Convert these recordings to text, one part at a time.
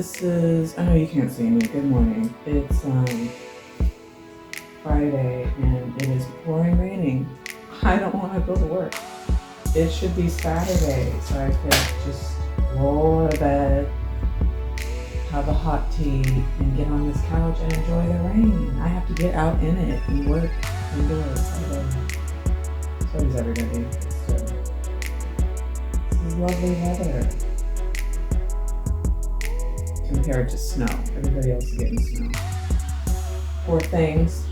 This is, I know you can't see me. Good morning. It's Friday and it is pouring raining. I don't want to go to work. It should be Saturday so I could just roll out of bed, have a hot tea, and get on this couch and enjoy the rain. I have to get out in it and work indoors. So does everybody. This is lovely weather. Compared to snow. Everybody else is getting snow. Poor things.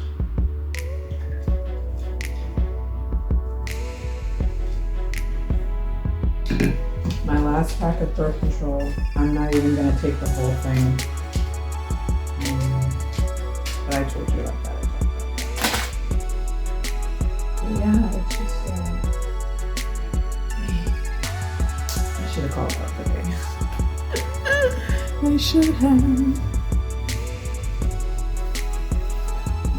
My last pack of birth control, I'm not even going to take the whole thing. But I told you about that. But yeah, it's just, I should have called that today. I should have.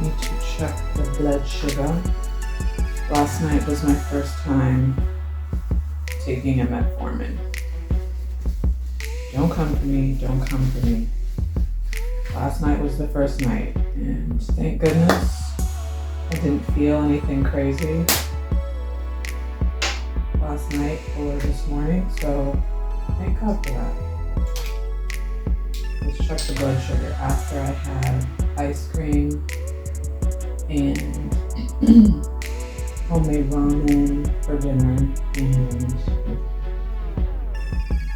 Need to check the blood sugar. Last night was my first time taking a metformin. Don't come for me, don't come for me. Last night was the first night, and thank goodness I didn't feel anything crazy last night or this morning, so thank God for that. Let's check the blood sugar after I had ice cream and homemade ramen for dinner, and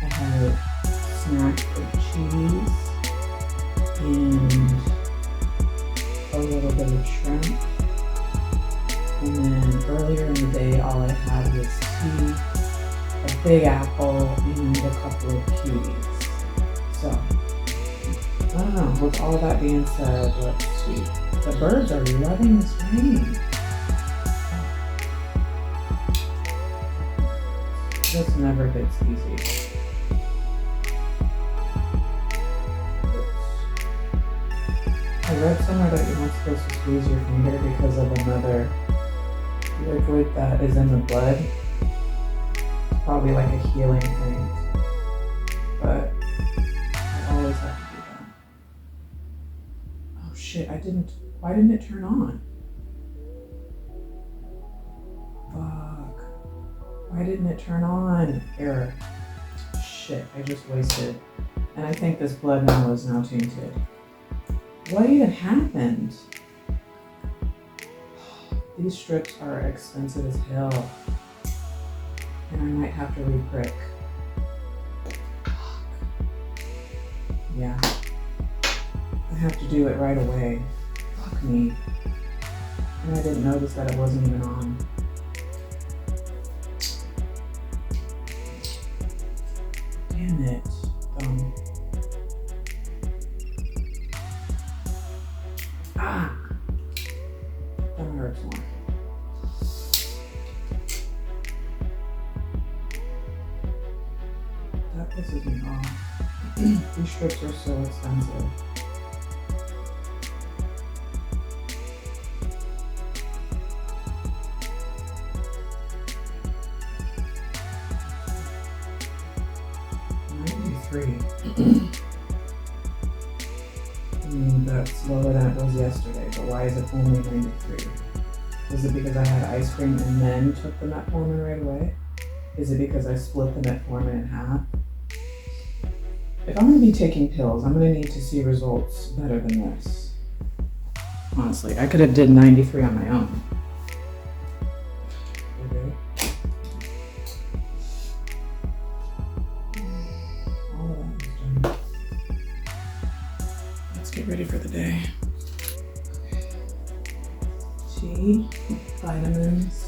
I had a snack of cheese and a little bit of shrimp, and then earlier in the day all I had was tea, a big apple, and a couple of kiwis. So I don't know, with all that being said, let's see. The birds are loving this rain. This never gets easy. I read somewhere that you're not supposed to squeeze your finger because of another liquid that is in the blood. It's probably like a healing thing. But I always have to do that. Oh shit, why didn't it turn on? Fuck. Why didn't it turn on? Error. Shit, I just wasted. And I think this blood now is now tainted. What even happened? These strips are expensive as hell. And I might have to re-prick. Yeah. I have to do it right away. Fuck me. And I didn't notice that it wasn't even on. Damn it. Dumb. Ah! That hurts more. That pisses me off. These strips are so expensive. I mean, that's lower than it was yesterday, but why is it only 93? Is it because I had ice cream and then took the metformin right away? Is it because I split the metformin in half? If I'm going to be taking pills, I'm going to need to see results better than this. Honestly, I could have did 93 on my own. Okay. All of that is done. Let's get ready for the day. Tea, vitamins.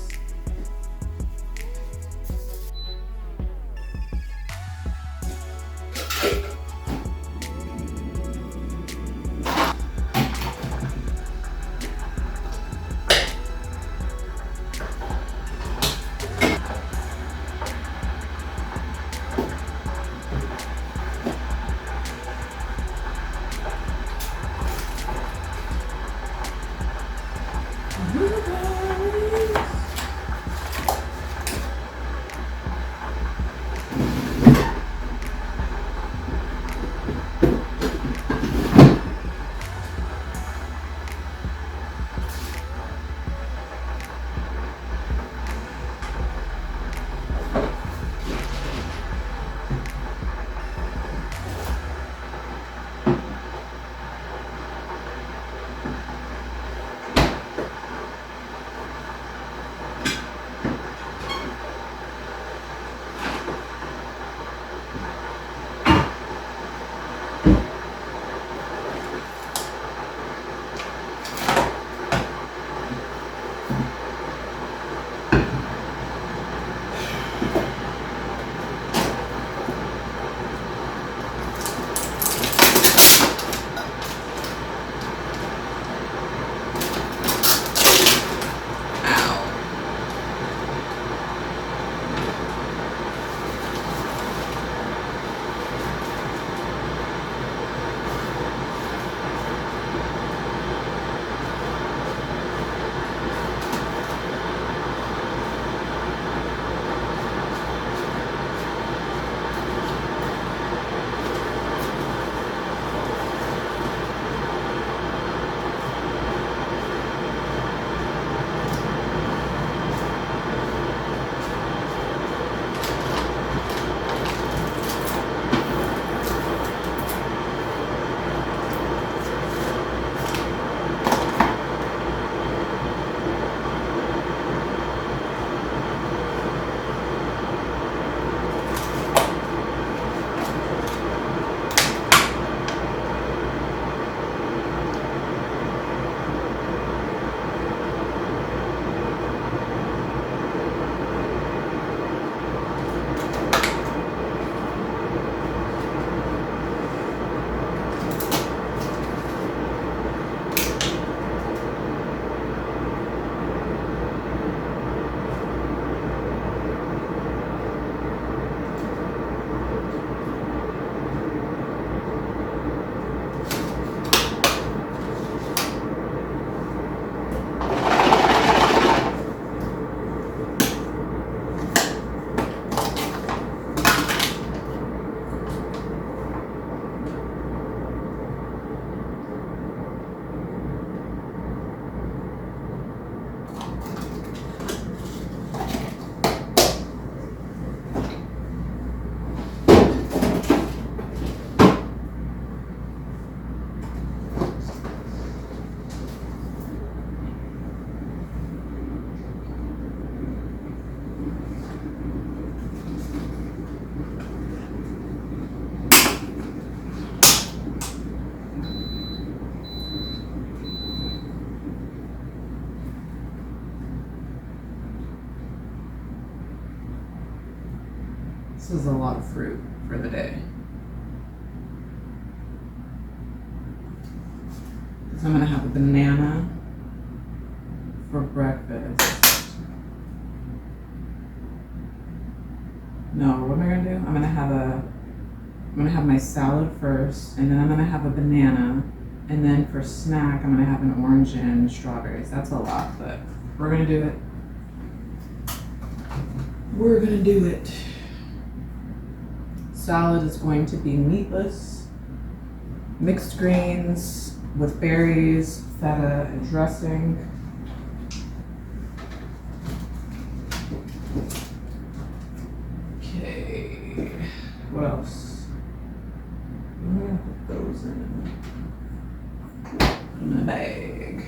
This is a lot of fruit for the day. So I'm gonna have a banana for breakfast. No, what am I gonna do? I'm gonna have my salad first, and then I'm gonna have a banana, and then for snack, I'm gonna have an orange and strawberries. That's a lot, but we're gonna do it. We're gonna do it. Salad is going to be meatless, mixed greens with berries, feta, and dressing. Okay, what else? I'm gonna put those in my bag.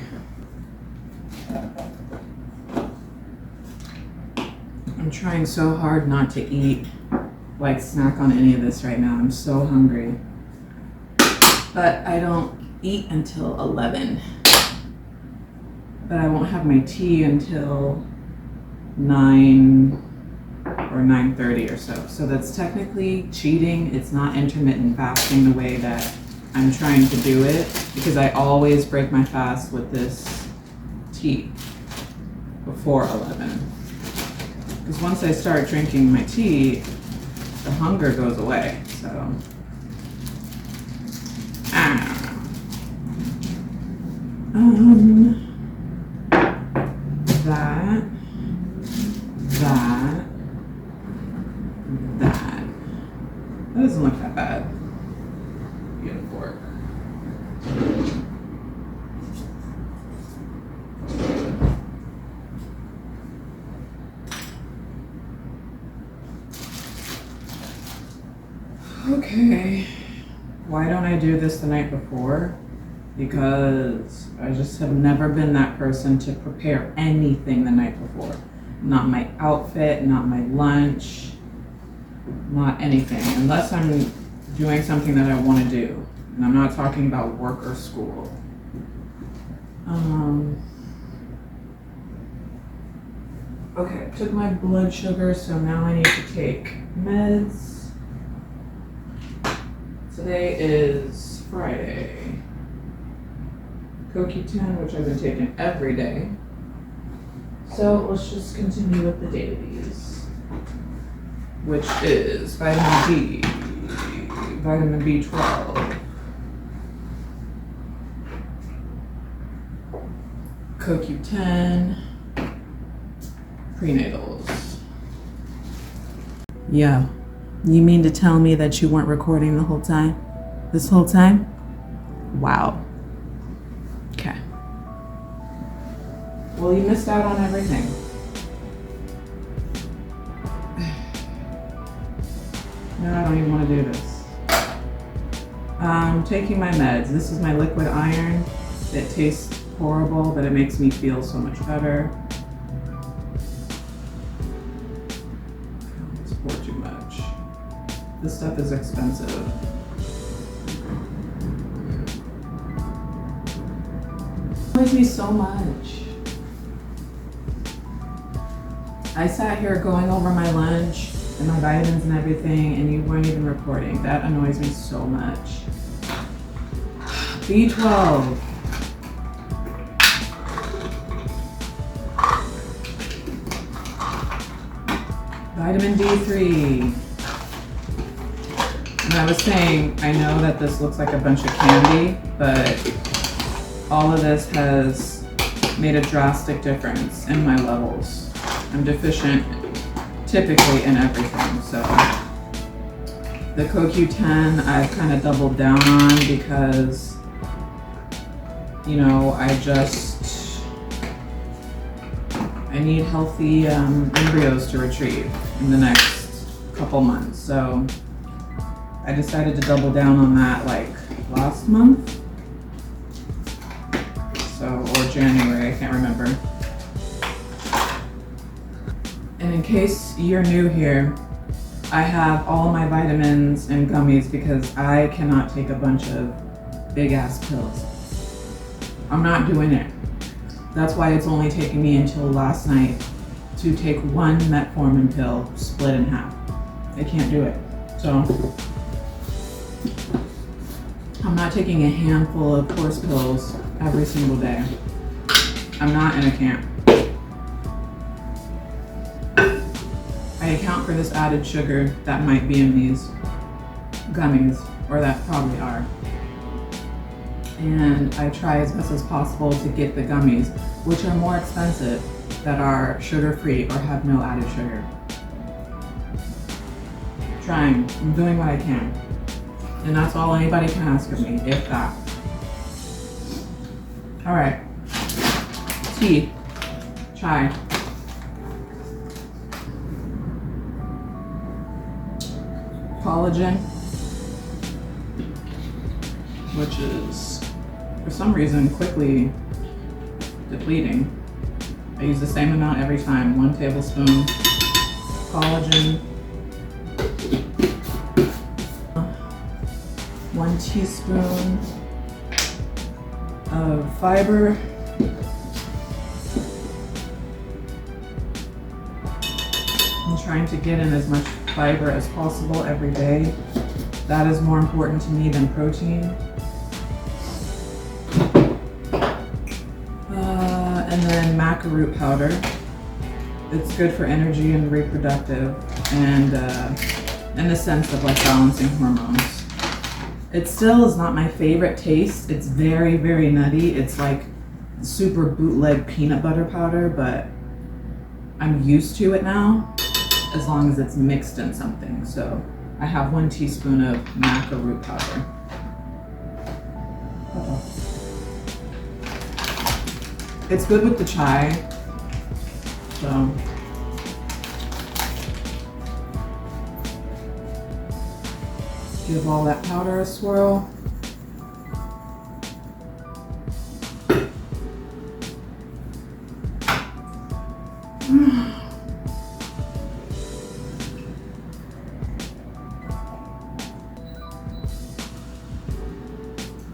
I'm trying so hard not to eat, like snack on any of this right now. I'm so hungry. But I don't eat until 11. But I won't have my tea until 9 or 9:30 or so. So that's technically cheating. It's not intermittent fasting the way that I'm trying to do it, because I always break my fast with this tea before 11. Because once I start drinking my tea, the hunger goes away. So, that. That doesn't look that bad. Get a fork. Okay. Why don't I do this the night before? Because I just have never been that person to prepare anything the night before. Not my outfit, not my lunch, not anything. Unless I'm doing something that I want to do. And I'm not talking about work or school. Okay, I took my blood sugar, so now I need to take meds. Today is Friday. CoQ10, which I've been taking every day. So let's just continue with the dailies, which is vitamin D, vitamin B12, CoQ10, prenatals. Yeah, you mean to tell me that you weren't recording the whole time? This whole time? Wow. Okay. Well, you missed out on everything. No, I don't even want to do this. I'm taking my meds. This is my liquid iron. It tastes horrible, but it makes me feel so much better. It's pour too much. This stuff is expensive. It annoys me so much. I sat here going over my lunch and my vitamins and everything, and you weren't even recording. That annoys me so much. B12. Vitamin D3. And I was saying, I know that this looks like a bunch of candy, but all of this has made a drastic difference in my levels. I'm deficient typically in everything, so the CoQ10 I've kind of doubled down on because, you know, I need healthy embryos to retrieve in the next couple months, so I decided to double down on that like last month, or January, I can't remember. And in case you're new here, I have all my vitamins and gummies because I cannot take a bunch of big ass pills. I'm not doing it. That's why it's only taking me until last night to take one metformin pill split in half. I can't do it. So I'm not taking a handful of horse pills every single day. I'm not in a camp. I account for this added sugar that might be in these gummies, or that probably are. And I try as best as possible to get the gummies, which are more expensive, that are sugar-free or have no added sugar. Trying, I'm doing what I can. And that's all anybody can ask of me, if that. All right, tea, chai. Collagen, which is, for some reason, quickly depleting. I use the same amount every time, 1 tablespoon collagen, 1 teaspoon of fiber, I'm trying to get in as much fiber as possible every day. That is more important to me than protein. And then maca root powder. It's good for energy and reproductive, and in the sense of like balancing hormones. It still is not my favorite taste. It's very, very nutty. It's like super bootleg peanut butter powder, but I'm used to it now, as long as it's mixed in something. So I have 1 teaspoon of maca root powder. It's good with the chai, so give all that powder a swirl.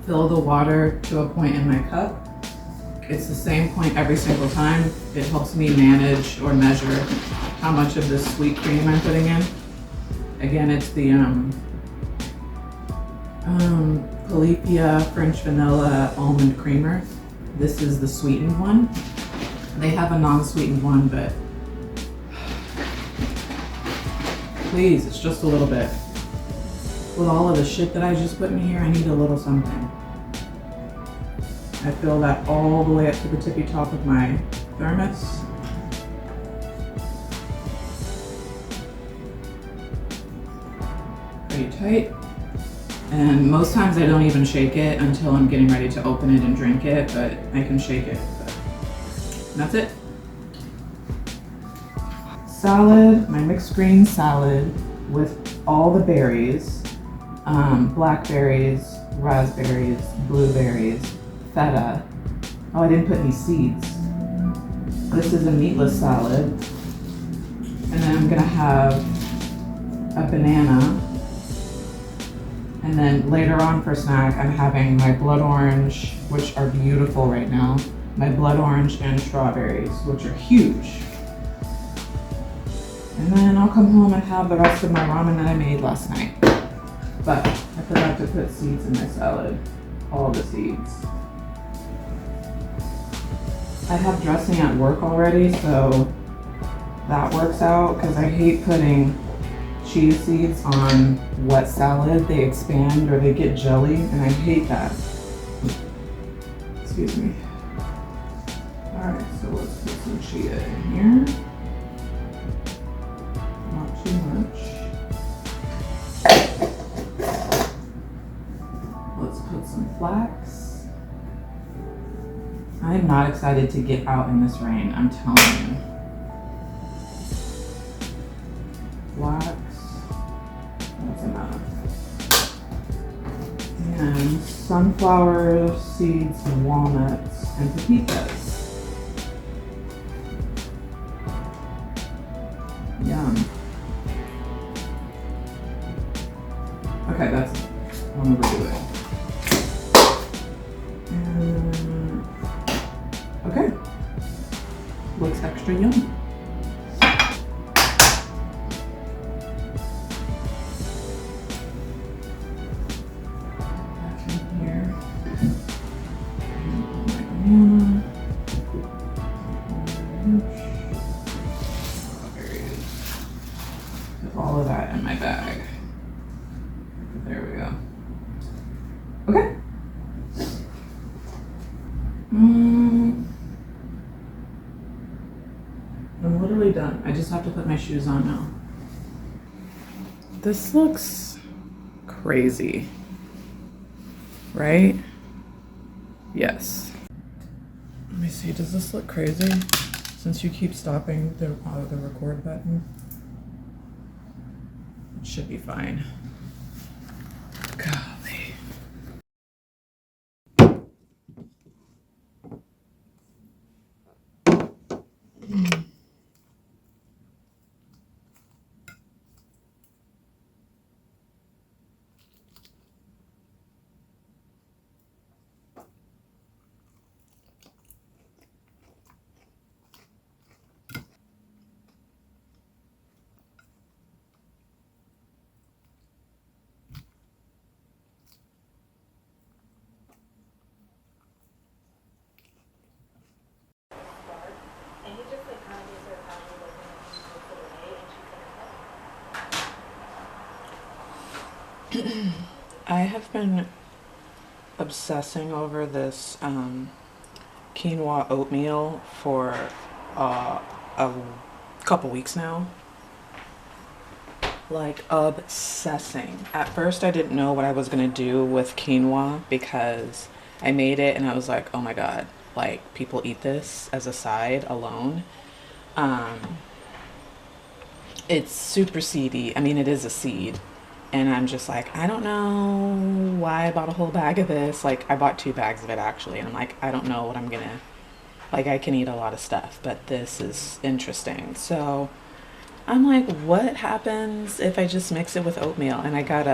Fill the water to a point in my cup. It's the same point every single time. It helps me manage or measure how much of this sweet cream I'm putting in. Again, it's the Polynesian French vanilla almond creamer. This is the sweetened one. They have a non-sweetened one, but please, it's just a little bit. With all of the shit that I just put in here, I need a little something. I fill that all the way up to the tippy top of my thermos. Pretty tight. And most times I don't even shake it until I'm getting ready to open it and drink it, but I can shake it. And that's it. Salad, my mixed green salad with all the berries. Blackberries, raspberries, blueberries, feta. Oh, I didn't put any seeds. This is a meatless salad. And then I'm gonna have a banana. And then later on for snack, I'm having my blood orange, which are beautiful right now. My blood orange and strawberries, which are huge. And then I'll come home and have the rest of my ramen that I made last night. But I forgot to put seeds in my salad, all the seeds. I have dressing at work already, so that works out, because I hate putting chia seeds on wet salad. They expand or they get jelly, and I hate that. Excuse me. All right, so let's put some chia in here. Not too much. Let's put some flax. I am not excited to get out in this rain, I'm telling you. Flax. That's enough. And sunflower seeds, walnuts, and pepitas. Yum. Okay, that's it. I'm gonna overdo it. Okay. Looks extra yummy. I'm literally done. I just have to put my shoes on now. This looks crazy, right? Yes. Let me see, does this look crazy? Since you keep stopping the record button, it should be fine. Golly. I have been obsessing over this quinoa oatmeal for a couple weeks now. Like obsessing. At first I didn't know what I was gonna do with quinoa because I made it and I was like, oh my god, like people eat this as a side alone. It's super seedy. I mean, it is a seed. And I'm just like, I don't know why I bought a whole bag of this. Like, I bought 2 bags of it actually. And I'm like, I don't know what I'm gonna, like, I can eat a lot of stuff, but this is interesting. So I'm like, what happens if I just mix it with oatmeal? And I got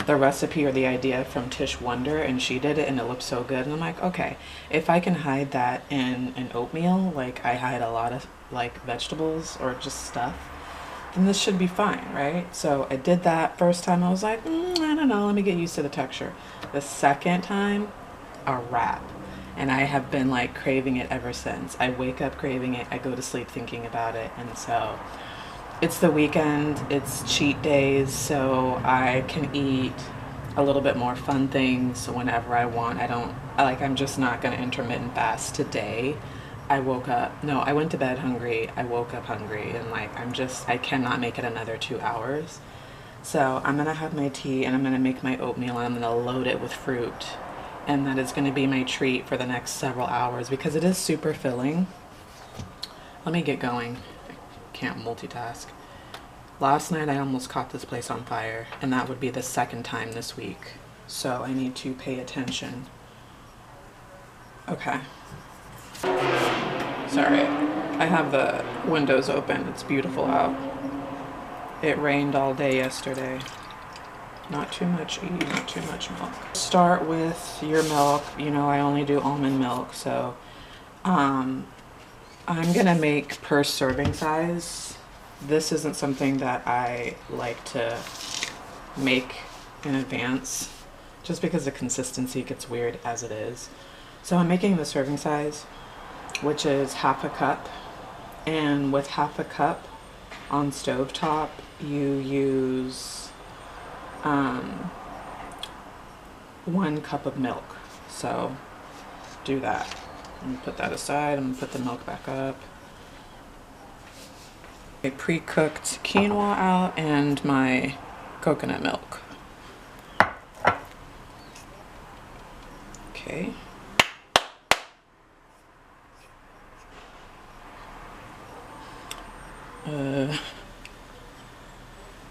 the recipe or the idea from Tish Wonder, and she did it and it looked so good. And I'm like, okay, if I can hide that in an oatmeal, like I hide a lot of like vegetables or just stuff, then this should be fine, right? So I did that first time. I was like, I don't know, let me get used to the texture. The second time, a wrap. And I have been like craving it ever since. I wake up craving it, I go to sleep thinking about it. And so it's the weekend, it's cheat days, so I can eat a little bit more fun things whenever I want. I'm just not gonna intermittent fast today. I went to bed hungry, I woke up hungry, and like, I cannot make it another 2 hours. So I'm gonna have my tea and I'm gonna make my oatmeal and I'm gonna load it with fruit. And that is gonna be my treat for the next several hours because it is super filling. Let me get going. I can't multitask. Last night I almost caught this place on fire, and that would be the second time this week. So I need to pay attention. Okay. Sorry, I have the windows open. It's beautiful out. It rained all day yesterday. Not too much not too much milk. Start with your milk. You know, I only do almond milk, so I'm gonna make per serving size. This isn't something that I like to make in advance just because the consistency gets weird as it is. So I'm making the serving size, which is half a cup. And with half a cup on stovetop, you use 1 cup of milk. So do that. I'm gonna put that aside. I'm gonna put the milk back up. I pre-cooked quinoa out and my coconut milk. Okay.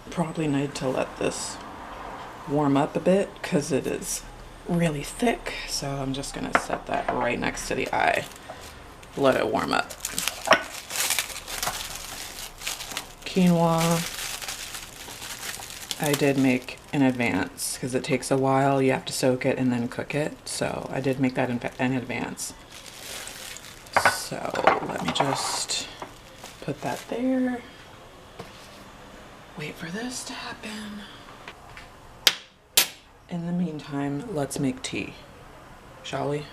Probably need to let this warm up a bit because it is really thick. So I'm just gonna set that right next to the eye. Let it warm up. Quinoa I did make in advance because it takes a while. You have to soak it and then cook it. So I did make that in advance. So let me just put that there. Wait for this to happen. In the meantime, let's make tea, shall we?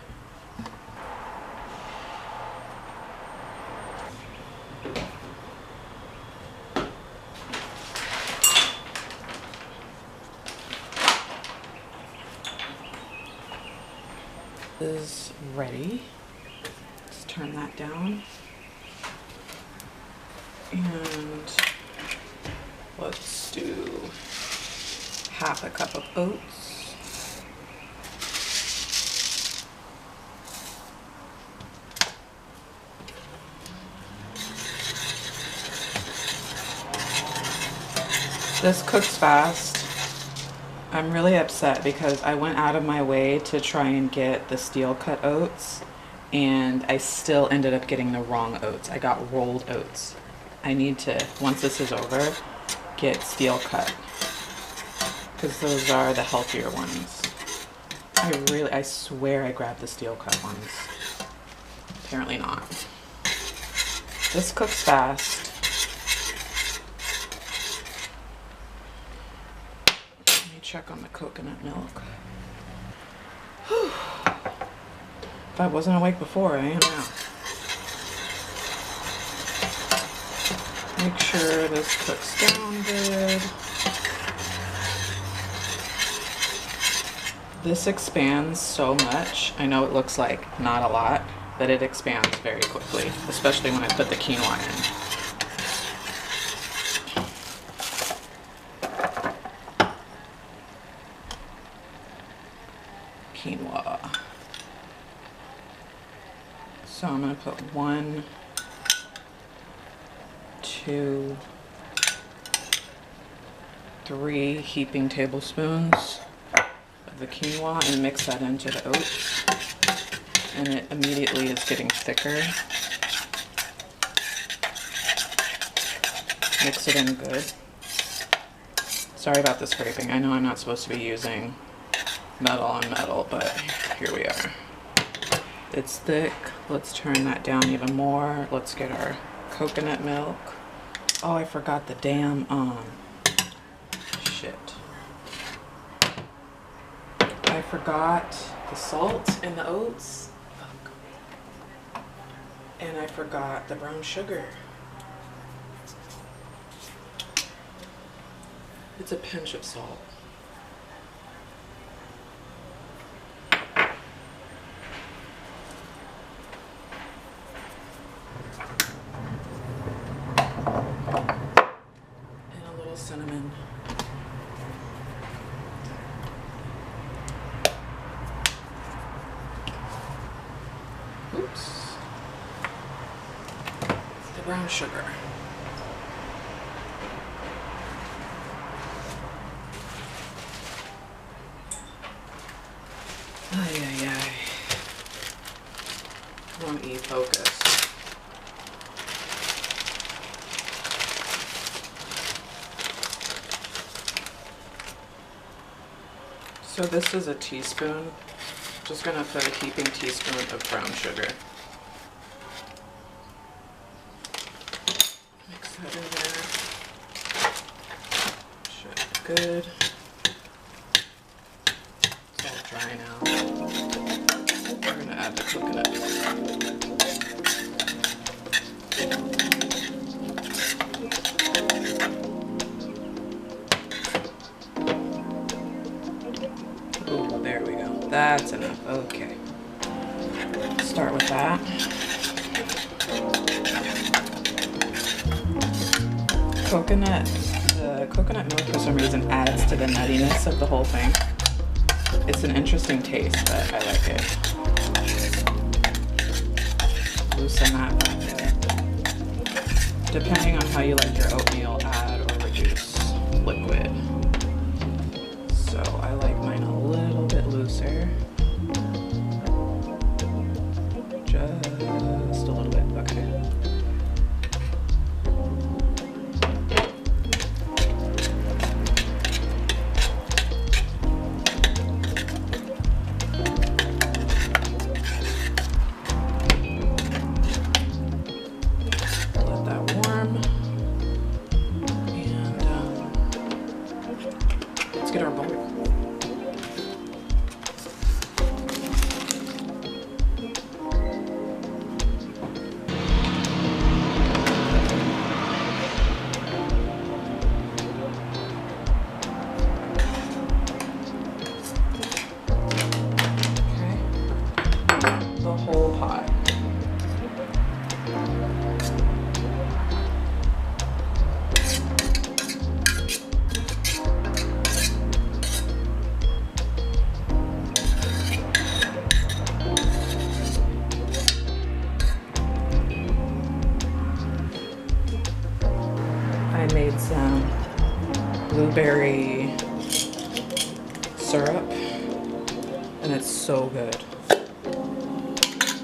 Is ready. Let's turn that down. And let's do half a cup of oats. This cooks fast. I'm really upset because I went out of my way to try and get the steel cut oats, and I still ended up getting the wrong oats. I got rolled oats. I need to, once this is over, get steel cut, because those are the healthier ones. I swear I grabbed the steel cut ones. Apparently not. This cooks fast. Let me check on the coconut milk. Whew. If I wasn't awake before, I am now. Make sure this cooks down good. This expands so much. I know it looks like not a lot, but it expands very quickly, especially when I put the quinoa in. Quinoa. So I'm going to put 1, 2, 3 heaping tablespoons of the quinoa and mix that into the oats. And it immediately is getting thicker. Mix it in good. Sorry about the scraping. I know I'm not supposed to be using metal on metal, but here we are. It's thick. Let's turn that down even more. Let's get our coconut milk. Oh, I forgot the damn, shit. I forgot the salt in the oats. Fuck. And I forgot the brown sugar. It's a pinch of salt. Cinnamon. Oops. The brown sugar. Ay, ay, ay. Come on, focus. So this is a teaspoon. Just gonna put a heaping teaspoon of brown sugar. Mix that in there. Should be good. It's all dry now. We're gonna add the coconut. There we go. That's enough. Okay. Start with that. The coconut milk for some reason adds to the nuttiness of the whole thing. It's an interesting taste, but I like it. Loosen that back in. Depending on how you like your oatmeal, add or reduce liquid. So I like mine a little bit looser. Just a little bit, okay. Let that warm. whole pot. I made some blueberry syrup, and it's so good.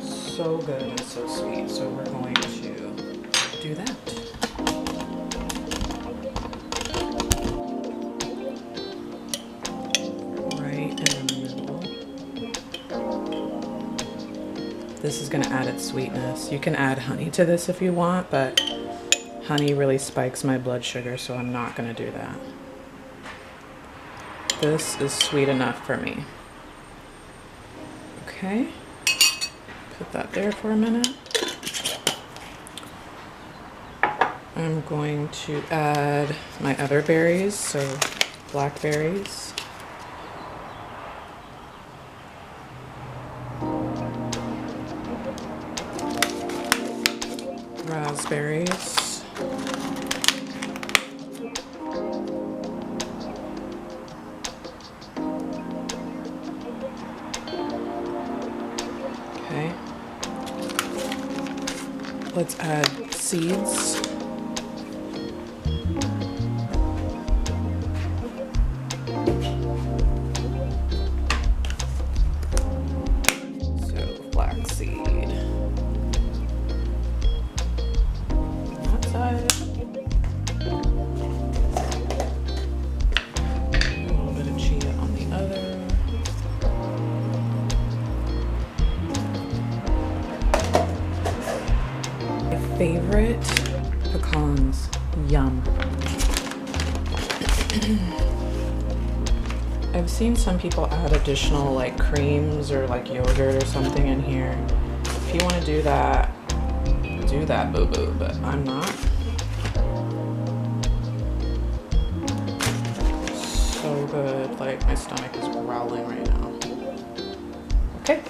So good and so sweet. So we're going to do that. Right in the middle. This is going to add its sweetness. You can add honey to this if you want, but honey really spikes my blood sugar, so I'm not going to do that. This is sweet enough for me. Okay. Put that there for a minute. I'm going to add my other berries, so blackberries. Raspberries. Okay. Let's add seeds. So flaxseed. That side. A little bit of chia on the other. My favorite pecans. Yum. I've seen some people add additional like creams or like yogurt or something in here. If you want to do that, boo-boo, but I'm not. So good, like my stomach is growling right now. Okay.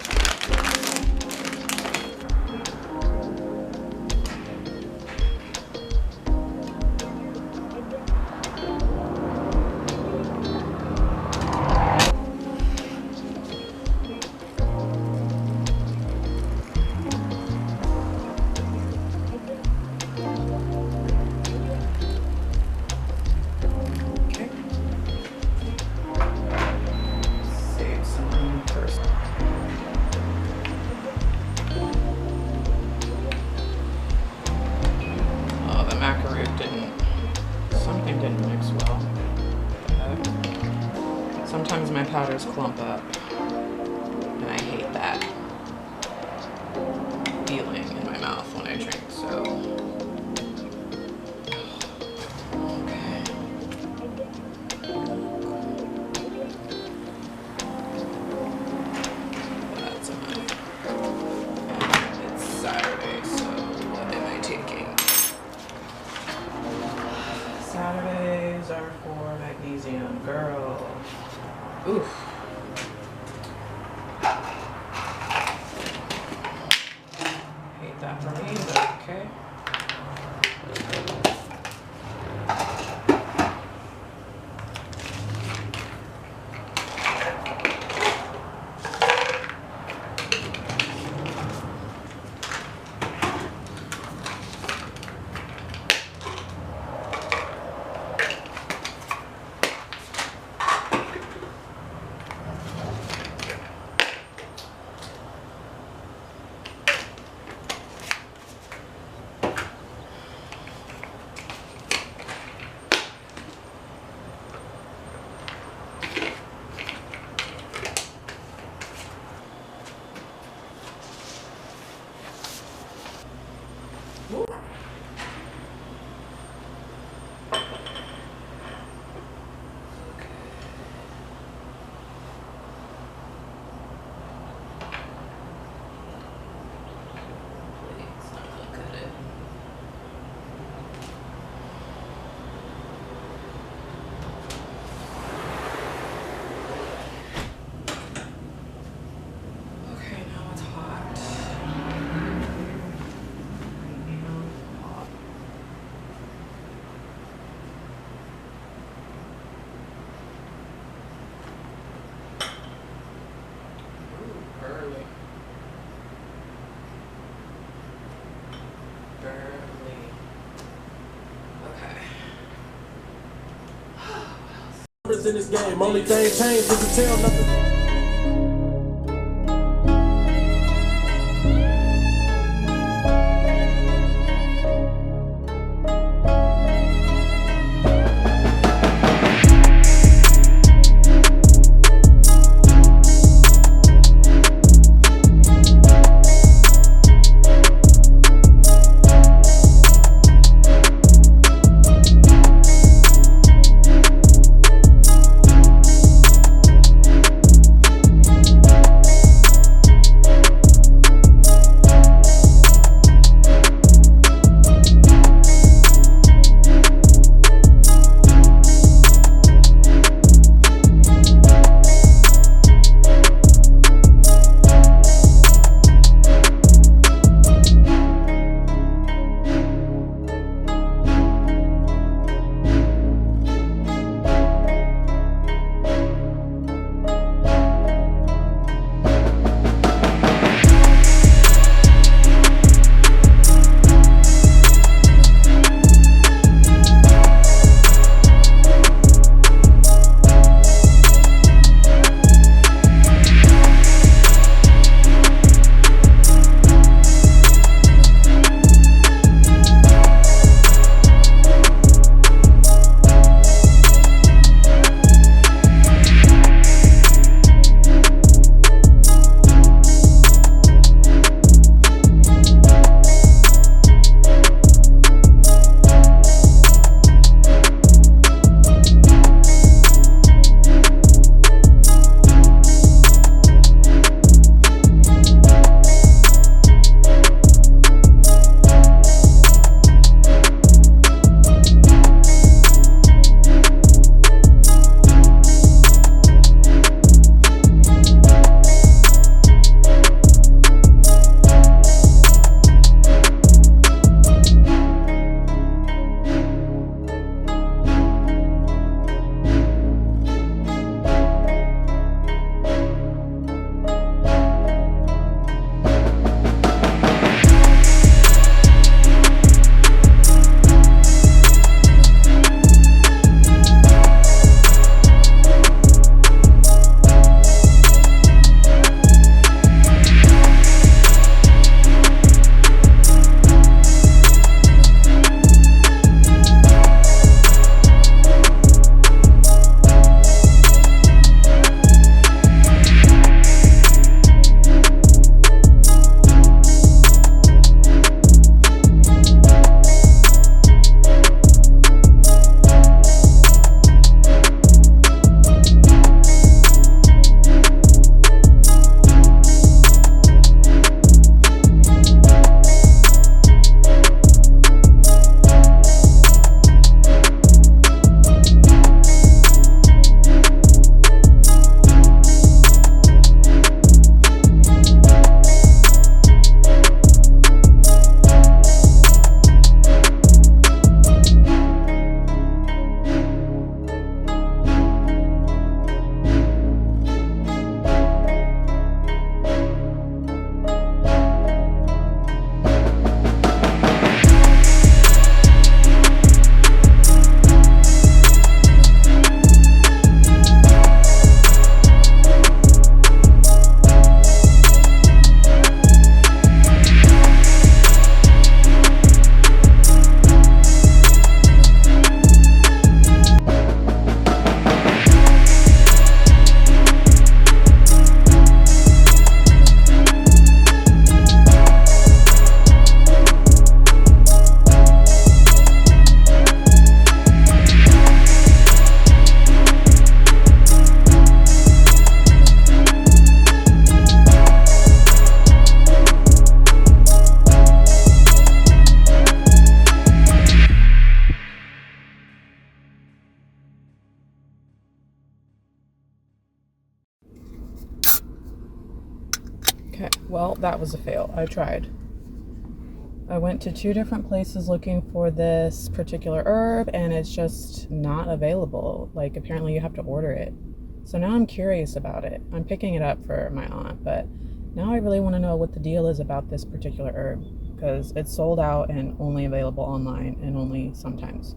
Something didn't mix well. Sometimes my powders clump up, and I hate that feeling in my mouth when I drink, so. Okay. That's enough. And it's Saturday, so what am I taking? Saturdays are for magnesium, girl. Oof. Hate that for me, but okay. Okay, now it's hot. numbers in this game. Only thing changed is the tail numbers. Okay, well, that was a fail. I tried. I went to 2 different places looking for this particular herb, and it's just not available. Like, apparently you have to order it. So now I'm curious about it. I'm picking it up for my aunt, but now I really want to know what the deal is about this particular herb, because it's sold out and only available online and only sometimes.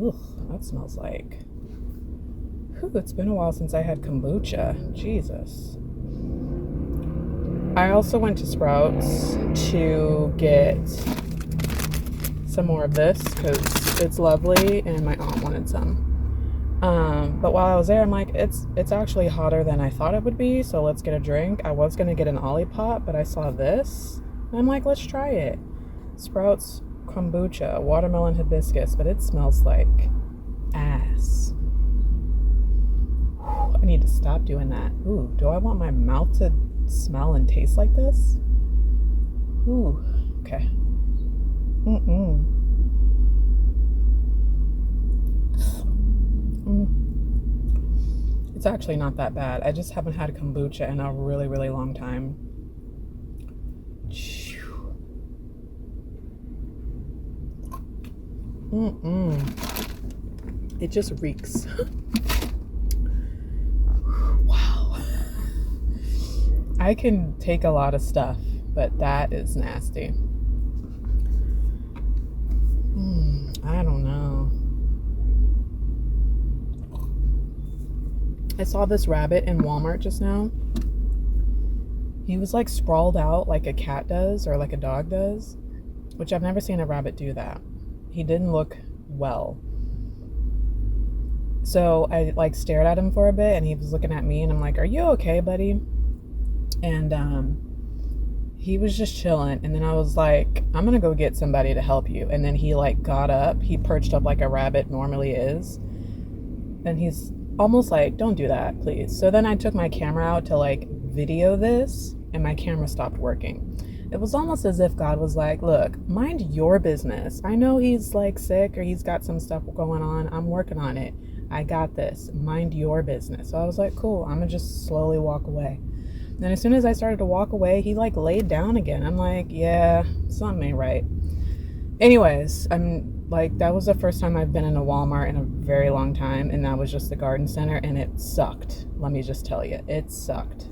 Ugh, that smells like Whew, it's been a while since I had kombucha. Jesus. I also went to Sprouts to get some more of this because it's lovely and my aunt wanted some. But while I was there, I'm like, it's actually hotter than I thought it would be, so let's get a drink. I was gonna get an Olipop, but I saw this, and I'm like, let's try it. Sprouts kombucha, watermelon hibiscus, but it smells like ass. I need to stop doing that. Ooh, do I want my mouth to smell and taste like this? Ooh, okay. It's actually not that bad. I just haven't had kombucha in a really, really long time. It just reeks. Wow. I can take a lot of stuff, but that is nasty. I don't know. I saw this rabbit in Walmart just now. He was like sprawled out like a cat does or like a dog does, which I've never seen a rabbit do that. He didn't look well. So I like stared at him for a bit and he was looking at me and I'm like, "Are you okay, buddy?" And he was just chilling, and then I was like, "I'm gonna go get somebody to help you." And then he like got up, he perched up like a rabbit normally is, and he's almost like, "Don't do that, please." So then I took my camera out to like video this, and my camera stopped working. It was almost as if God was like, "Look, mind your business. I know he's like sick or he's got some stuff going on. I'm working on it. I got this. Mind your business." So I was like, "Cool, I'm gonna just slowly walk away." Then as soon as I started to walk away, he like laid down again. I'm like, yeah, something ain't right. Anyways, I'm like, that was the first time I've been in a Walmart in a very long time, and that was just the garden center, and it sucked. Let me just tell you, it sucked.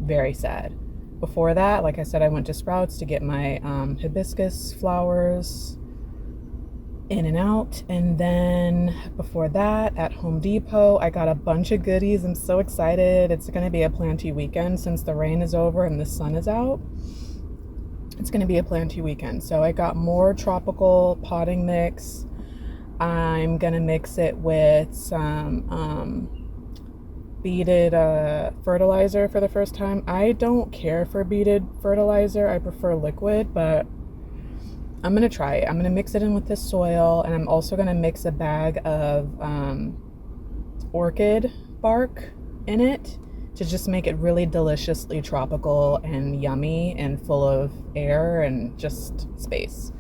Very sad. Before that, like I said, I went to Sprouts to get my hibiscus flowers in and out, and then before that at Home Depot I got a bunch of goodies. I'm so excited. It's going to be a planty weekend since the rain is over and the sun is out. It's going to be a planty weekend, so I got more tropical potting mix. I'm going to mix it with some beaded fertilizer for the first time. I don't care for beaded fertilizer, I prefer liquid, but I'm going to try it. I'm going to mix it in with this soil, and I'm also going to mix a bag of orchid bark in it to just make it really deliciously tropical and yummy and full of air and just space.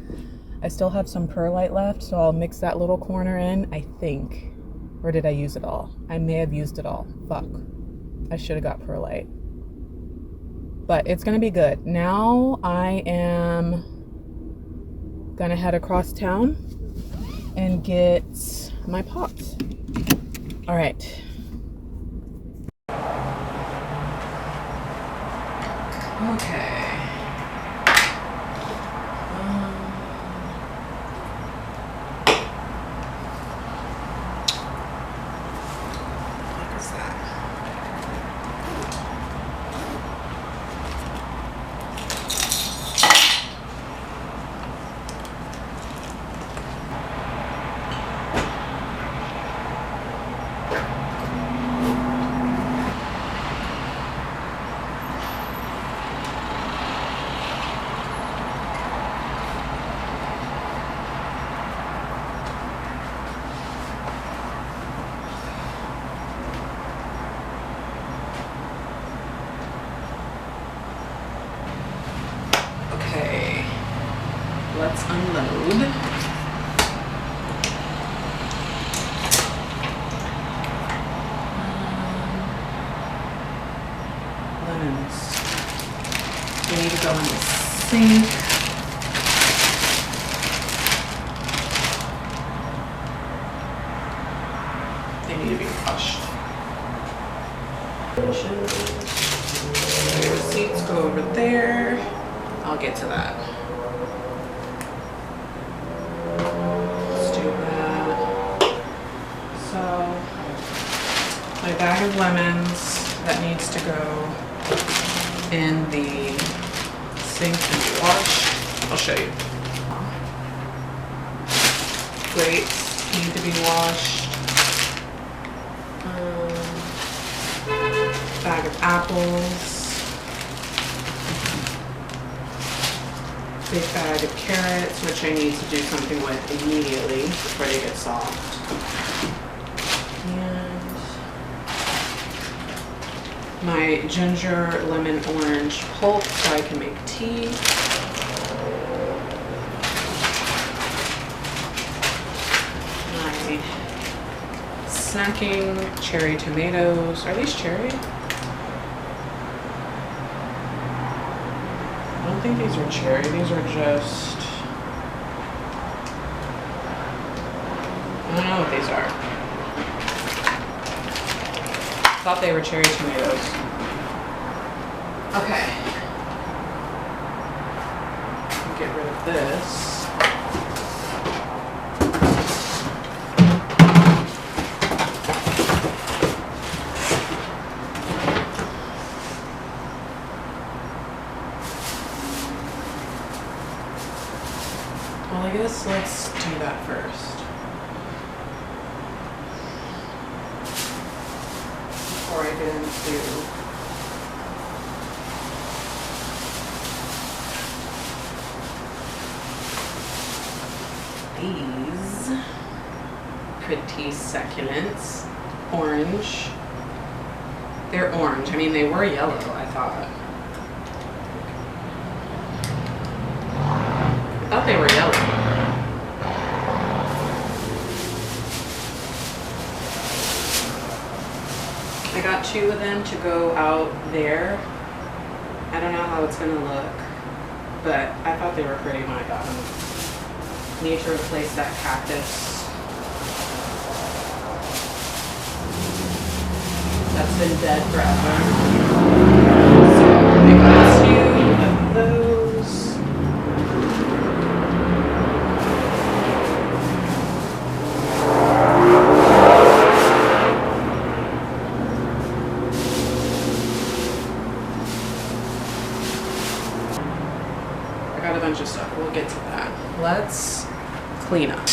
I still have some perlite left, so I'll mix that little corner in, I think. Or did I use it all? I may have used it all. Fuck. I should have got perlite. But it's going to be good. Now I am gonna head across town and get my pot. All right. Okay. What is that? Okay, let's unload. Lemons. They need to go in the sink. They need to be crushed. The receipts go over there. I'll get to that. Let's do that. So my bag of lemons that needs to go in the sink to be washed. I'll show you. Grapes need to be washed. Bag of apples. Big bag of carrots, which I need to do something with immediately before they get soft. And my ginger, lemon, orange pulp so I can make tea. My snacking cherry tomatoes. Are these cherry? I don't think these are cherry. These are just... I don't know what these are. Thought they were cherry tomatoes. Okay. Get rid of this. Well, I guess let's do that first. Before I get into these pretty succulents. Orange. They're orange. I mean, they were yellow, I thought. I thought they were yellow. I got 2 of them to go out there. I don't know how it's gonna look, but I thought they were pretty when I got them. Need to replace that cactus. That's been dead forever. So I got 2 of those. I got a bunch of stuff. We'll get to that. Let's clean up.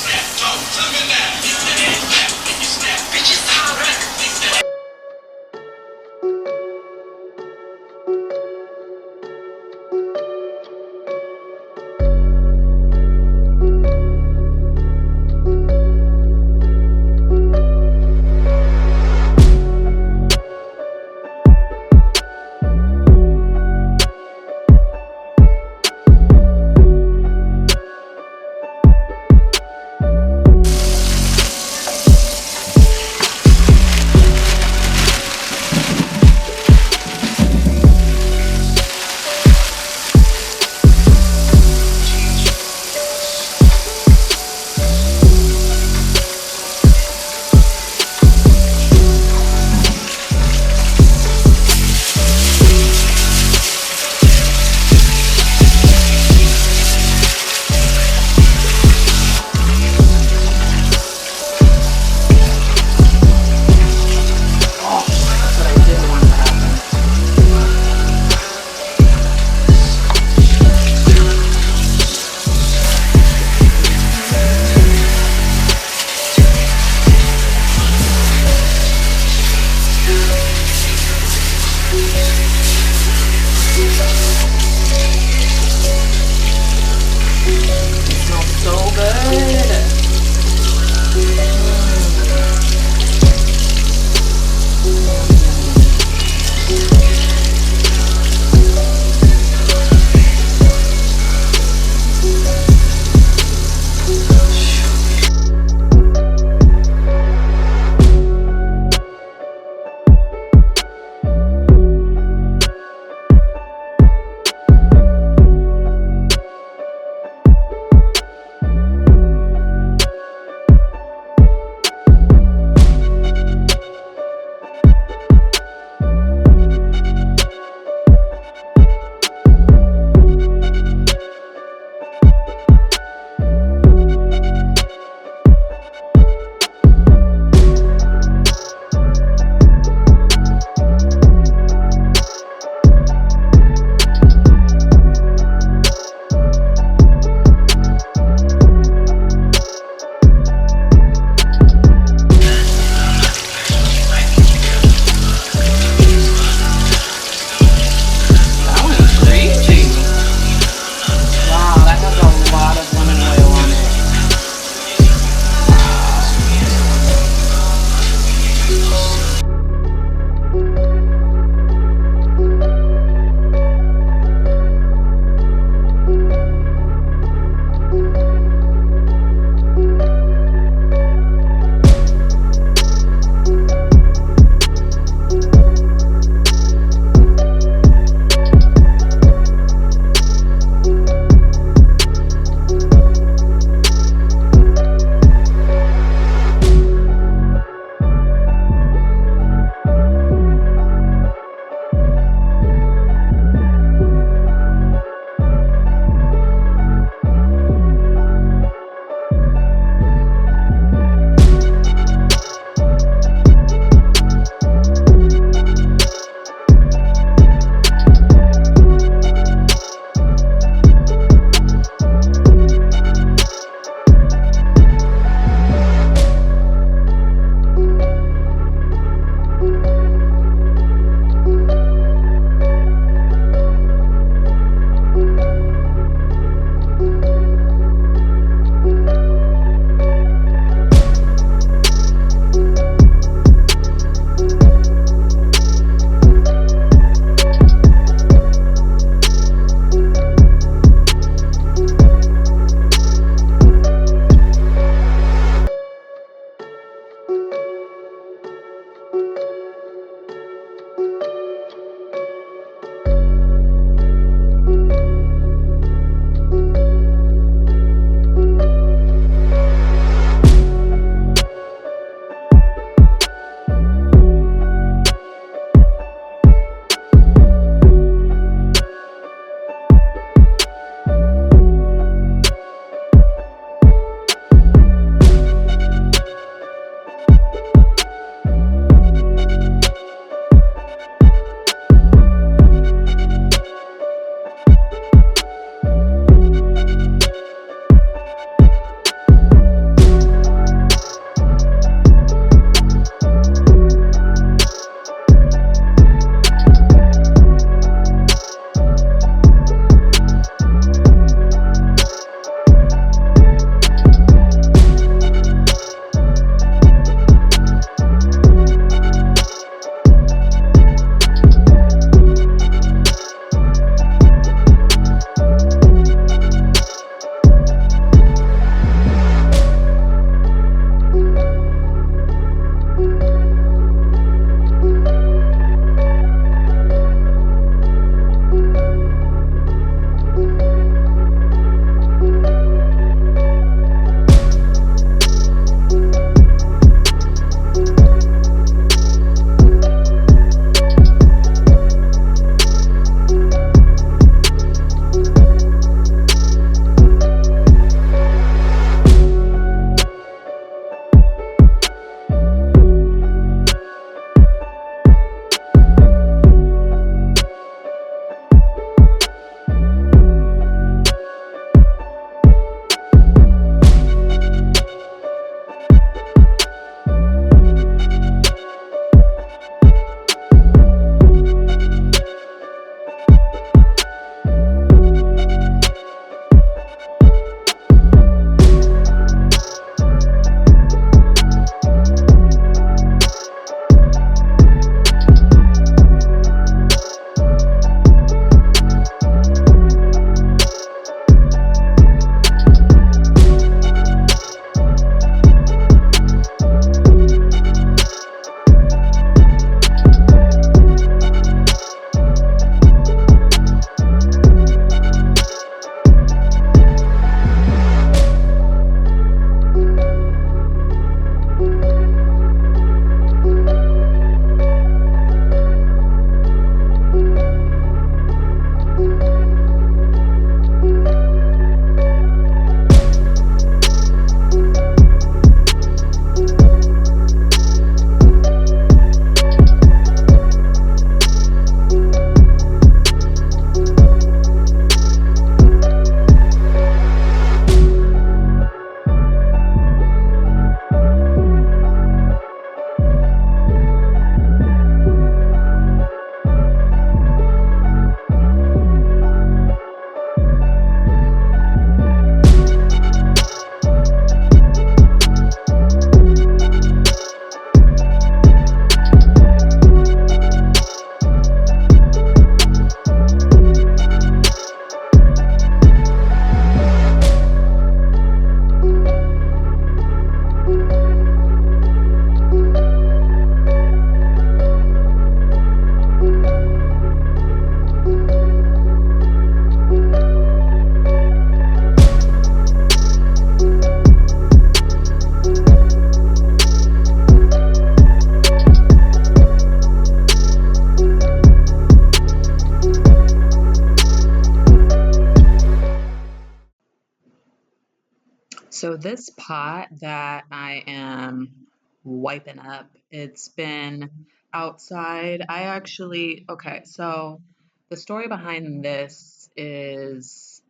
So this pot that I am wiping up, it's been outside. Okay, so the story behind this is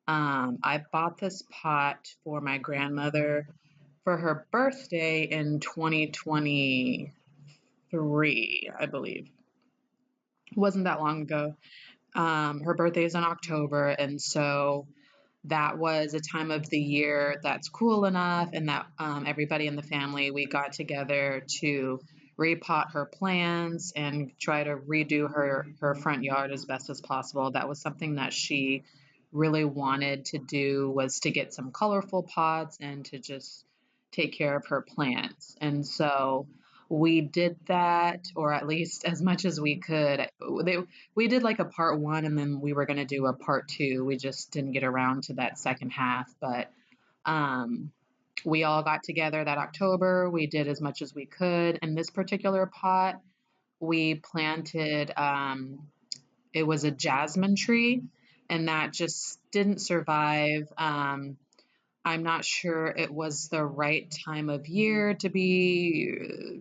I bought this pot for my grandmother for her birthday in 2023, I believe. It wasn't that long ago. Her birthday is in October, and so that was a time of the year that's cool enough, and that everybody in the family, we got together to repot her plants and try to redo her front yard as best as possible. That was something that she really wanted to do, was to get some colorful pots and to just take care of her plants. And so we did that, or at least as much as we could. We did like a part one, and then we were going to do a part two. We just didn't get around to that second half, but um, we all got together that October. We did as much as we could. In this particular pot, we planted, it was a jasmine tree, and that just didn't survive. I'm not sure it was the right time of year to be.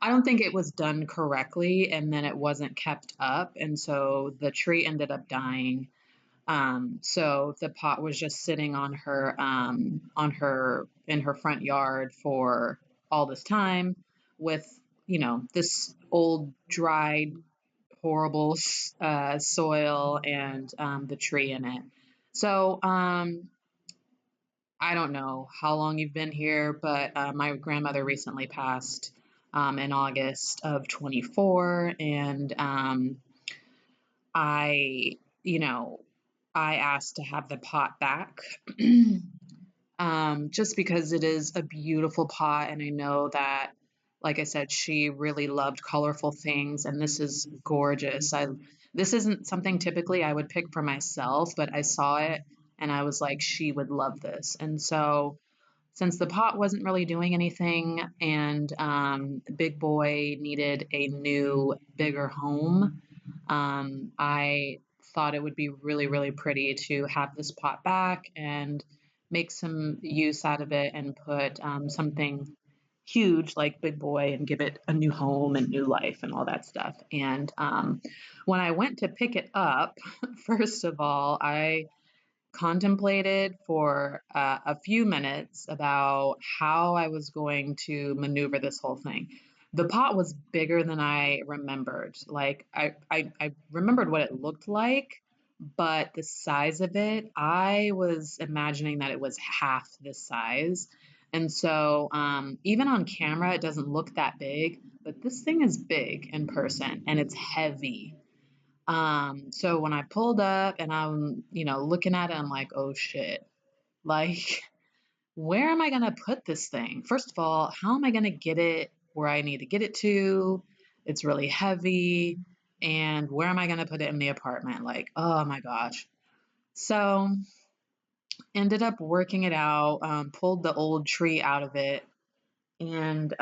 I don't think it was done correctly, and then it wasn't kept up, and so the tree ended up dying. So the pot was just sitting on her in her front yard for all this time with, this old dried horrible soil and the tree in it. So I don't know how long you've been here, but my grandmother recently passed in August of 24, and I, you know, I asked to have the pot back. Just because it is a beautiful pot, and I know that, like I said, she really loved colorful things, and this is gorgeous. This isn't something typically I would pick for myself, but I saw it and I was like, she would love this. And so since the pot wasn't really doing anything, and Big Boy needed a new, bigger home, I thought it would be really, really pretty to have this pot back and make some use out of it and put something huge like Big Boy and give it a new home and new life and all that stuff. And when I went to pick it up, first of all, I contemplated for a few minutes about how I was going to maneuver this whole thing. The pot was bigger than I remembered. Like I remembered what it looked like, but the size of it, I was imagining that it was half this size. And so even on camera, it doesn't look that big, but this thing is big in person and it's heavy. So when I pulled up and I'm, looking at it, I'm like, oh shit. Like, where am I going to put this thing? First of all, how am I going to get it where I need to get it to? It's really heavy. And where am I going to put it in the apartment? Like, oh my gosh. So ended up working it out, pulled the old tree out of it, and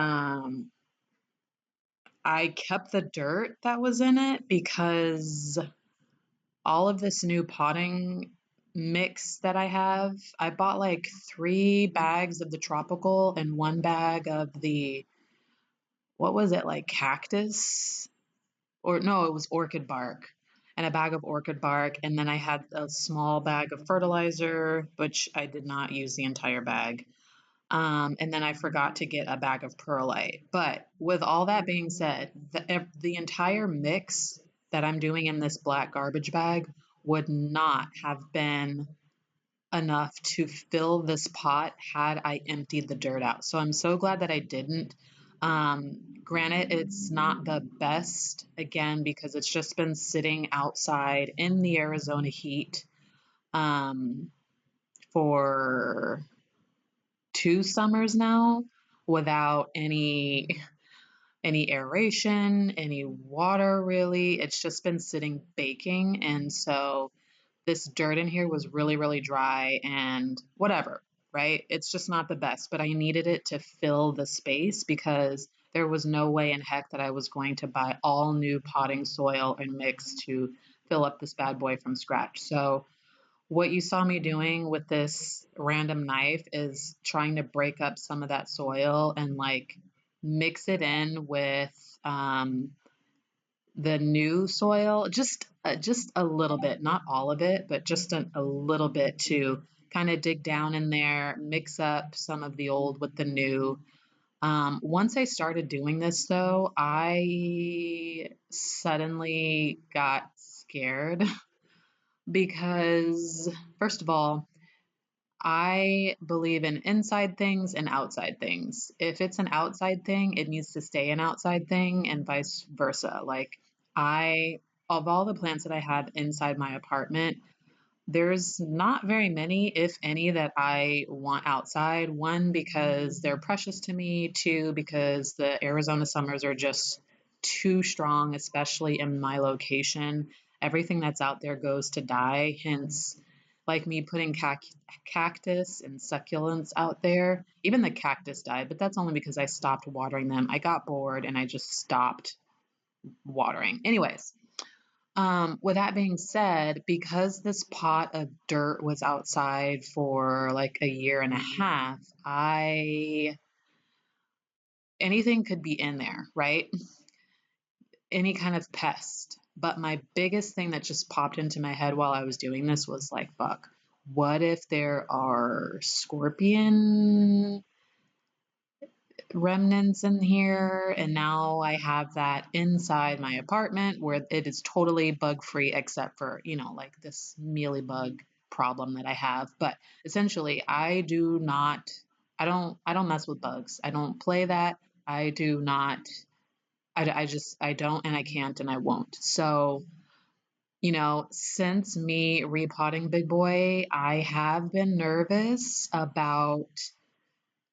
I kept the dirt that was in it because all of this new potting mix that I have, I bought like 3 bags of the tropical and 1 bag of the, what was it, like cactus? Or no, it was orchid bark. And a bag of orchid bark. And then I had a small bag of fertilizer, which I did not use the entire bag. And then I forgot to get a bag of perlite. But with all that being said, the entire mix that I'm doing in this black garbage bag would not have been enough to fill this pot had I emptied the dirt out. So I'm so glad that I didn't. Granted, it's not the best, again, because it's just been sitting outside in the Arizona heat um, for 2 summers now without any aeration, any water really. It's just been sitting baking. And so this dirt in here was really, really dry and whatever, right? It's just not the best, but I needed it to fill the space because there was no way in heck that I was going to buy all new potting soil and mix to fill up this bad boy from scratch. So What you saw me doing with this random knife is trying to break up some of that soil and like mix it in with um, the new soil, just a little bit, not all of it, but just a little bit to kind of dig down in there, mix up some of the old with the new. Once I started doing this, though, I suddenly got scared because, first of all, I believe in inside things and outside things. If it's an outside thing, it needs to stay an outside thing, and vice versa. Like, of all the plants that I had inside my apartment, there's not very many, if any, that I want outside. One, because they're precious to me. Two, because the Arizona summers are just too strong, especially in my location. Everything that's out there goes to die. Hence, like me putting cactus and succulents out there. Even the cactus died, but that's only because I stopped watering them. I got bored and I just stopped watering. Anyways, with that being said, because this pot of dirt was outside for like a year and a half, anything could be in there, right? Any kind of pest. But my biggest thing that just popped into my head while I was doing this was like, fuck, what if there are scorpion remnants in here, and now I have that inside my apartment where it is totally bug free except for, like this mealy bug problem that I have. But essentially, I don't mess with bugs. I don't play that. I do not I don't, and I can't, and I won't. So, since me repotting Big Boy, I have been nervous about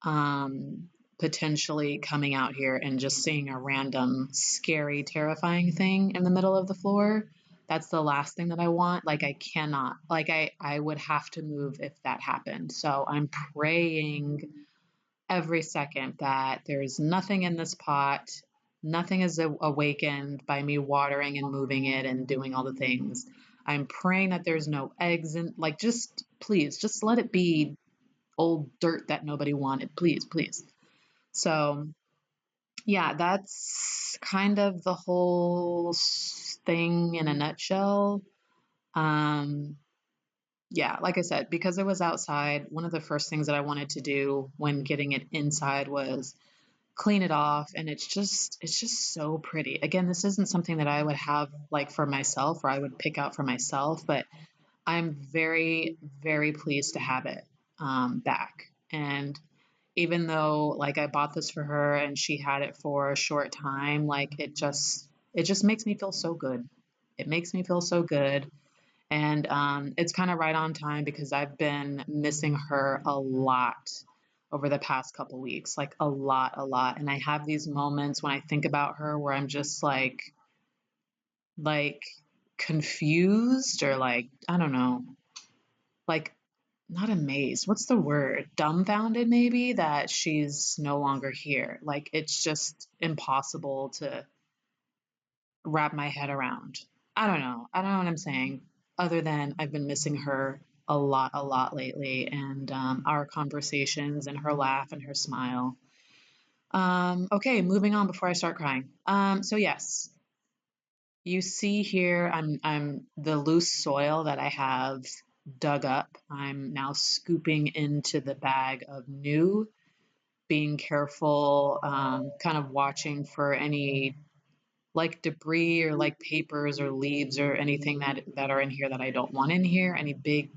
um, potentially coming out here and just seeing a random, scary, terrifying thing in the middle of the floor. That's the last thing that I want. Like, I cannot, like, I would have to move if that happened. So I'm praying every second that there's nothing in this pot. Nothing is awakened by me watering and moving it and doing all the things. I'm praying that there's no eggs in, like, just please, just let it be old dirt that nobody wanted. Please, please. So, yeah, that's kind of the whole thing in a nutshell. Um, yeah, like I said, because it was outside, one of the first things that I wanted to do when getting it inside was clean it off, and it's just so pretty. Again, this isn't something that I would have like for myself or I would pick out for myself, but I'm very, very pleased to have it back. And even though like I bought this for her and she had it for a short time, like it just makes me feel so good. It makes me feel so good. And it's kind of right on time because I've been missing her a lot over the past couple weeks, like a lot, a lot. And I have these moments when I think about her where I'm just like confused or like, I don't know, like not amazed. What's the word? Dumbfounded, maybe, that she's no longer here. Like, it's just impossible to wrap my head around. I don't know. I don't know what I'm saying, other than I've been missing her a lot lately, and our conversations and her laugh and her smile. Okay, moving on before I start crying. So yes, you see here, I'm the loose soil that I have dug up. I'm now scooping into the bag of new, being careful, kind of watching for any like debris or like papers or leaves or anything that are in here that I don't want in here. Any big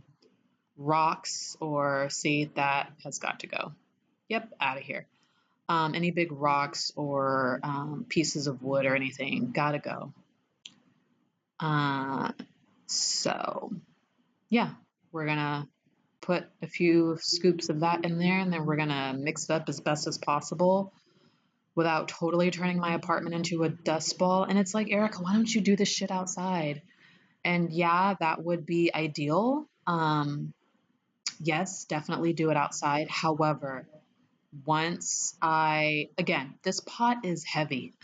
rocks or see that has got to go. Yep, out of here. Any big rocks or pieces of wood or anything gotta go. Uh, so yeah, we're gonna put a few scoops of that in there and then we're gonna mix it up as best as possible without totally turning my apartment into a dust ball. And it's like, Erica, why don't you do this shit outside? And yeah, that would be ideal. Yes, definitely do it outside. However, again, this pot is heavy.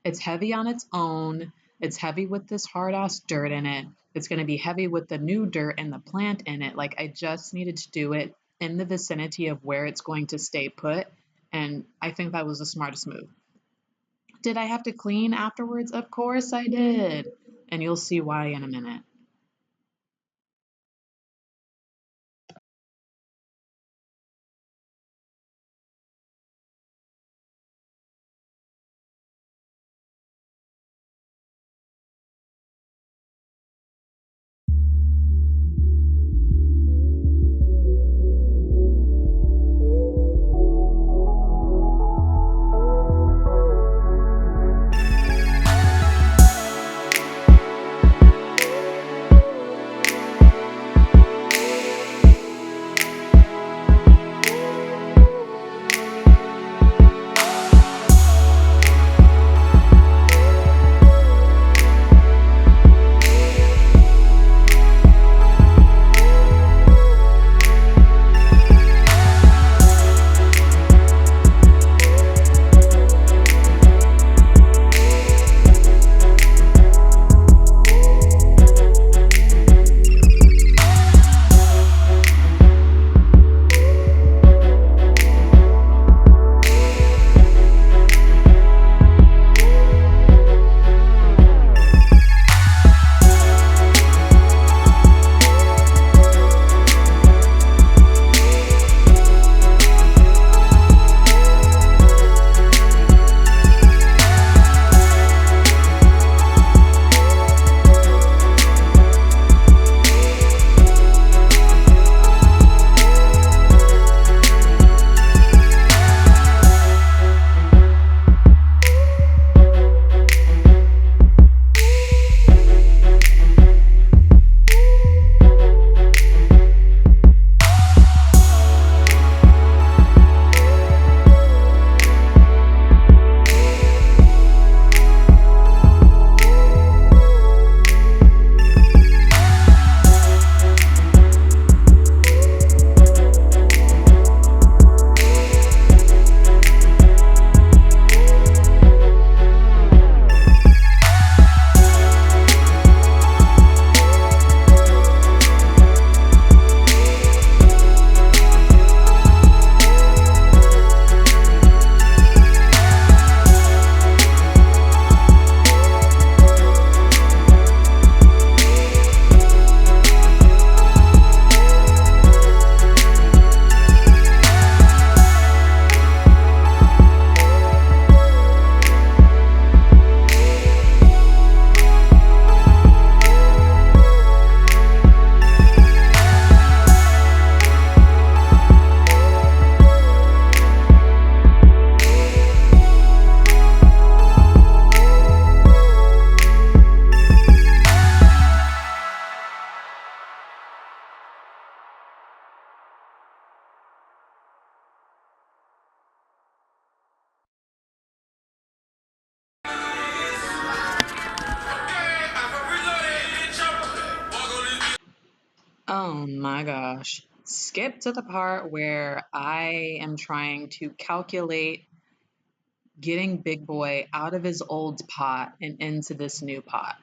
It's heavy on its own. It's heavy with this hard ass dirt in it. It's going to be heavy with the new dirt and the plant in it. Like I just needed to do it in the vicinity of where it's going to stay put. And I think that was the smartest move. Did I have to clean afterwards? Of course I did. And you'll see why in a minute. Oh my gosh. Skip to the part where I am trying to calculate getting Big Boy out of his old pot and into this new pot.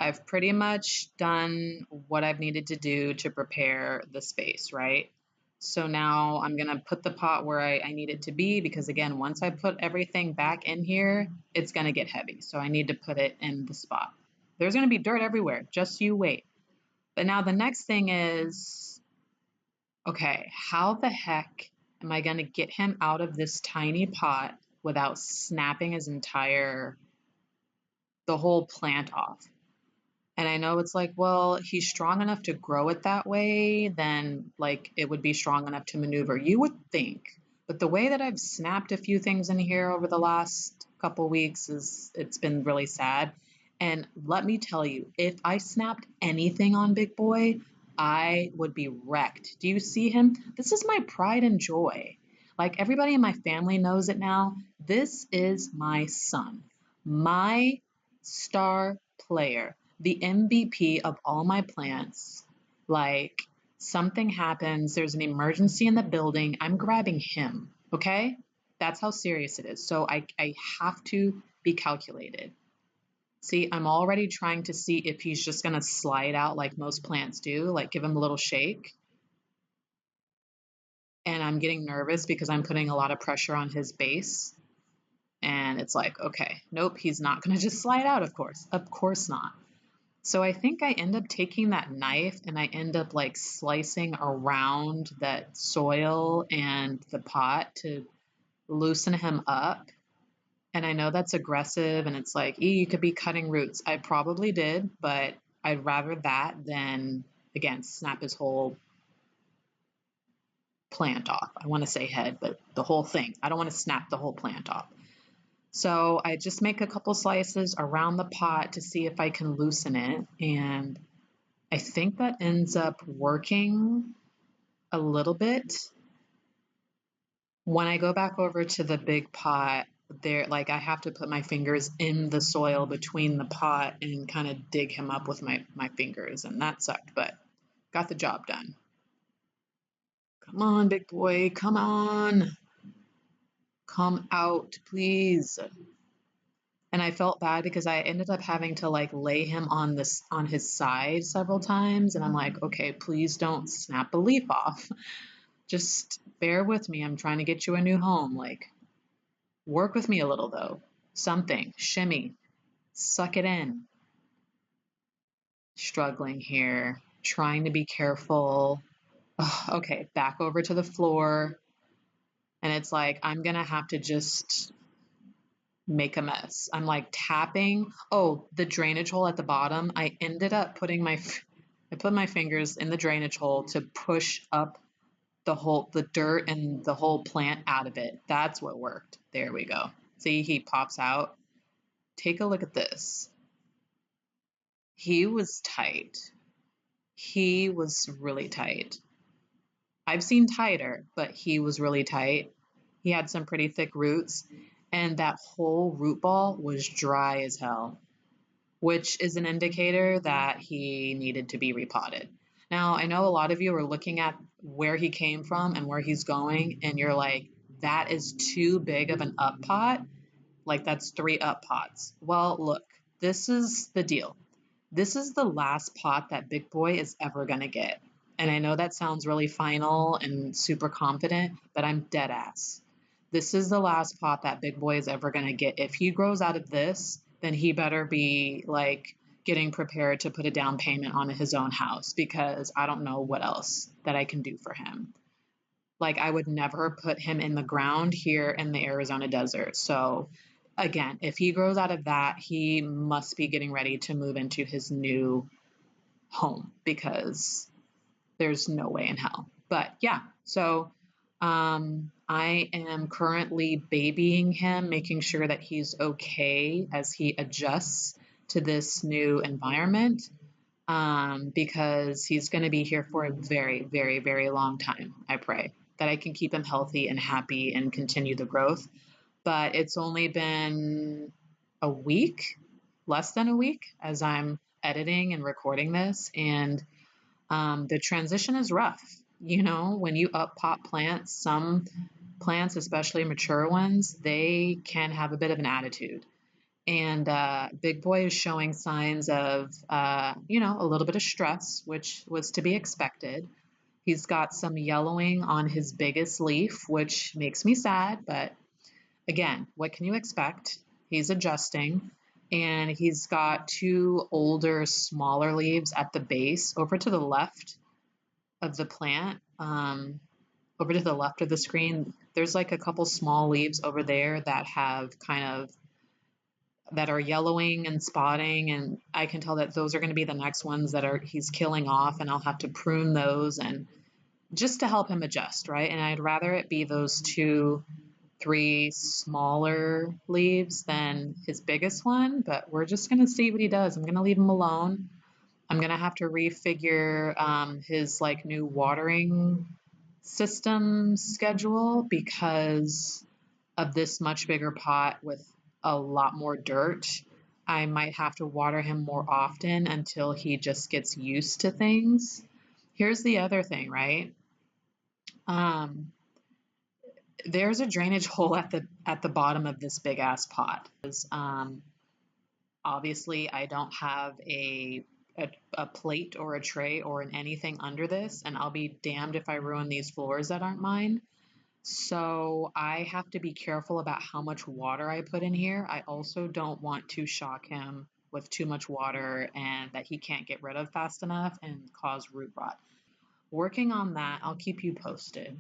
I've pretty much done what I've needed to do to prepare the space, right? So now I'm gonna put the pot where I need it to be because again, once I put everything back in here, it's gonna get heavy. So I need to put it in the spot. There's gonna be dirt everywhere, just you wait. But now the next thing is, okay, how the heck am I gonna get him out of this tiny pot without snapping the whole plant off? And I know it's like, well, he's strong enough to grow it that way, then like it would be strong enough to maneuver. You would think. But the way that I've snapped a few things in here over the last couple weeks it's been really sad. And let me tell you, if I snapped anything on Big Boy, I would be wrecked. Do you see him? This is my pride and joy. Like everybody in my family knows it now. This is my son, my star player, the MVP of all my plants. Like something happens, there's an emergency in the building, I'm grabbing him, okay? That's how serious it is. So I have to be calculated. See, I'm already trying to see if he's just gonna slide out like most plants do, like give him a little shake. And I'm getting nervous because I'm putting a lot of pressure on his base. And it's like, okay, nope, he's not gonna just slide out, of course. Of course not. So I think I end up taking that knife and I end up like slicing around that soil and the pot to loosen him up. And I know that's aggressive and it's like, you could be cutting roots. I probably did, but I'd rather that than, again, snap his whole plant off. I want to say head, but the whole thing. I don't want to snap the whole plant off. So I just make a couple slices around the pot to see if I can loosen it. And I think that ends up working a little bit. When I go back over to the big pot, there, like I have to put my fingers in the soil between the pot and kind of dig him up with my fingers, and that sucked, but got the job done. Come on, big boy, come on. Come out, please. And I felt bad because I ended up having to like lay him on this on his side several times, and I'm like, okay, please don't snap a leaf off. Just bear with me. I'm trying to get you a new home. Like, work with me a little though. Something. Shimmy. Suck it in. Struggling here. Trying to be careful. Ugh, okay, back over to the floor. And it's like, I'm going to have to just make a mess. I'm like tapping. Oh, the drainage hole at the bottom. I ended up putting I put my fingers in the drainage hole to push up the dirt and the whole plant out of it. That's what worked. There we go. See, he pops out. Take a look at this. He was tight. He was really tight. I've seen tighter, but he was really tight. He had some pretty thick roots, and that whole root ball was dry as hell, which is an indicator that he needed to be repotted. Now, I know a lot of you are looking at where he came from and where he's going, and you're like, that is too big of an up pot. Like, that's 3 up pots. Well, look, this is the deal. This is the last pot that Big Boy is ever going to get. And I know that sounds really final and super confident, but I'm dead ass. This is the last pot that Big Boy is ever going to get. If he grows out of this, then he better be like getting prepared to put a down payment on his own house because I don't know what else that I can do for him. Like, I would never put him in the ground here in the Arizona desert. So again, if he grows out of that, he must be getting ready to move into his new home because there's no way in hell. But yeah, so I am currently babying him, making sure that he's okay as he adjusts to this new environment, because he's going to be here for a very, very, very long time. I pray that I can keep him healthy and happy and continue the growth. But it's only been a week, less than a week, as I'm editing and recording this. And the transition is rough. You know, when you up pot plants, some plants, especially mature ones, they can have a bit of an attitude. And Big Boy is showing signs of, a little bit of stress, which was to be expected. He's got some yellowing on his biggest leaf, which makes me sad, but again, what can you expect? He's adjusting, and he's got 2 older, smaller leaves at the base over to the left of the plant. Over to the left of the screen, there's like a couple small leaves over there that have that are yellowing and spotting, and I can tell that those are going to be the next ones that he's killing off, and I'll have to prune those and just to help him adjust, right? And I'd rather it be those 2, 3 smaller leaves than his biggest one, but we're just going to see what he does. I'm going to leave him alone. I'm going to have to refigure his like new watering system schedule because of this much bigger pot with a lot more dirt. I might have to water him more often until he just gets used to things. Here's the other thing, right? There's a drainage hole at the bottom of this big ass pot. Obviously, I don't have a plate or a tray or anything under this, and I'll be damned if I ruin these floors that aren't mine. So I have to be careful about how much water I put in here. I also don't want to shock him with too much water and that he can't get rid of fast enough and cause root rot. Working on that, I'll keep you posted.